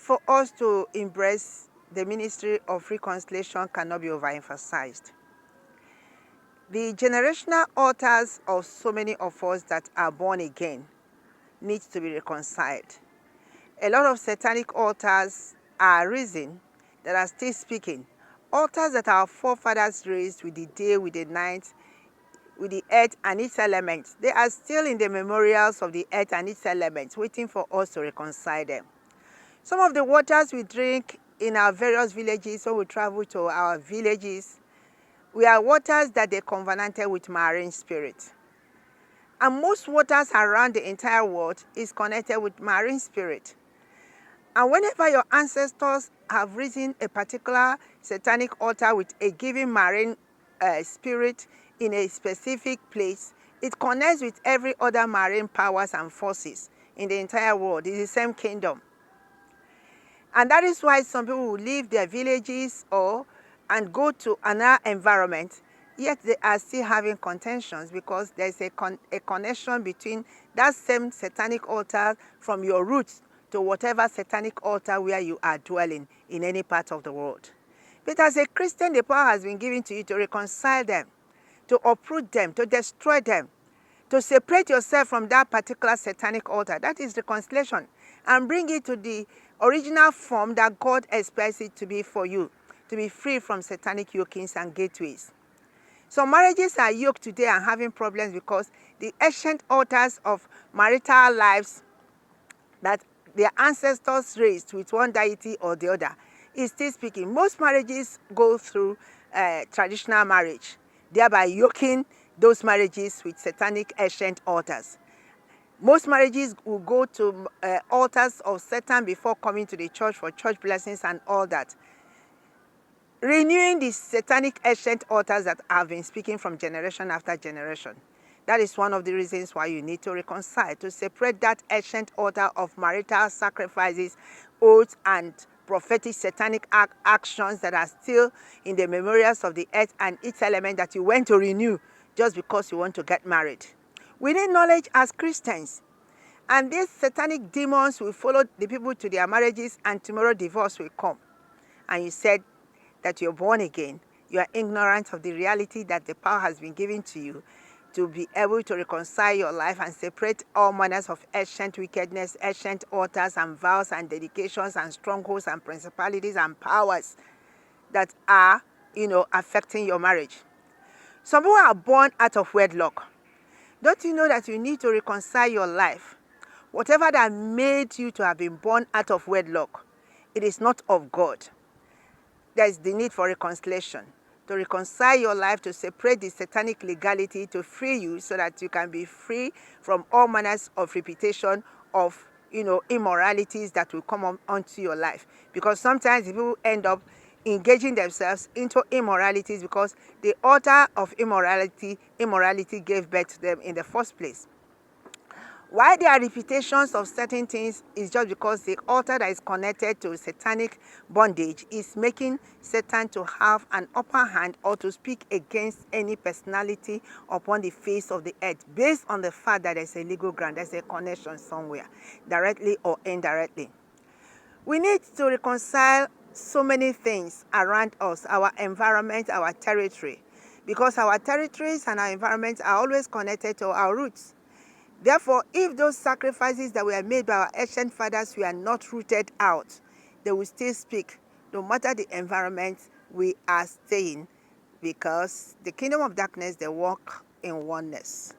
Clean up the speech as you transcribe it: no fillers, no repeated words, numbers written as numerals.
for us to embrace the ministry of reconciliation cannot be overemphasized. The generational altars of so many of us that are born again needs to be reconciled. A lot of satanic altars are risen that are still speaking. Altars that our forefathers raised with the day, with the night, with the earth and its elements. They are still in the memorials of the earth and its elements, waiting for us to reconcile them. Some of the waters we drink in our various villages, when we travel to our villages, we are waters that they covenanted with marine spirit. And most waters around the entire world is connected with marine spirit. And whenever your ancestors have risen a particular satanic altar with a given marine spirit in a specific place, it connects with every other marine powers and forces in the entire world. It's the same kingdom. And that is why some people will leave their villages and go to another environment, yet they are still having contentions because there's a connection between that same satanic altar from your roots to whatever satanic altar where you are dwelling in any part of the world. But as a Christian, the power has been given to you to reconcile them, to uproot them, to destroy them, to separate yourself from that particular satanic altar. That is reconciliation. And bring it to the original form that God expects it to be for you, to be free from satanic yokings and gateways. Some marriages are yoked today and having problems because the ancient altars of marital lives that their ancestors raised with one deity or the other is still speaking. Most marriages go through traditional marriage, thereby yoking those marriages with satanic ancient altars. Most marriages will go to altars of Satan before coming to the church for church blessings and all that. Renewing the satanic ancient altars that have been speaking from generation after generation. That is one of the reasons why you need to reconcile, to separate that ancient altar of marital sacrifices, oaths, and prophetic satanic actions that are still in the memorials of the earth and its element that you went to renew just because you want to get married. We need knowledge as Christians. And these satanic demons will follow the people to their marriages, and tomorrow divorce will come. And you said that you're born again. You are ignorant of the reality that the power has been given to you to be able to reconcile your life and separate all manners of ancient wickedness, ancient altars and vows and dedications and strongholds and principalities and powers that are, affecting your marriage. Some people are born out of wedlock. Don't you know that you need to reconcile your life? Whatever that made you to have been born out of wedlock, it is not of God. There is the need for reconciliation, to reconcile your life, to separate the satanic legality, to free you so that you can be free from all manners of repetition of, immoralities that will come onto your life. Because sometimes people end up engaging themselves into immoralities because the altar of immorality gave birth to them in the first place. Why there are repetitions of certain things is just because the altar that is connected to satanic bondage is making Satan to have an upper hand or to speak against any personality upon the face of the earth based on the fact that there's a legal ground, there's a connection somewhere, directly or indirectly. We need to reconcile so many things around us, our environment, our territory, because our territories and our environments are always connected to our roots. Therefore, if those sacrifices that were made by our ancient fathers were not rooted out, they will still speak, no matter the environment we are staying, because the kingdom of darkness, they walk in oneness.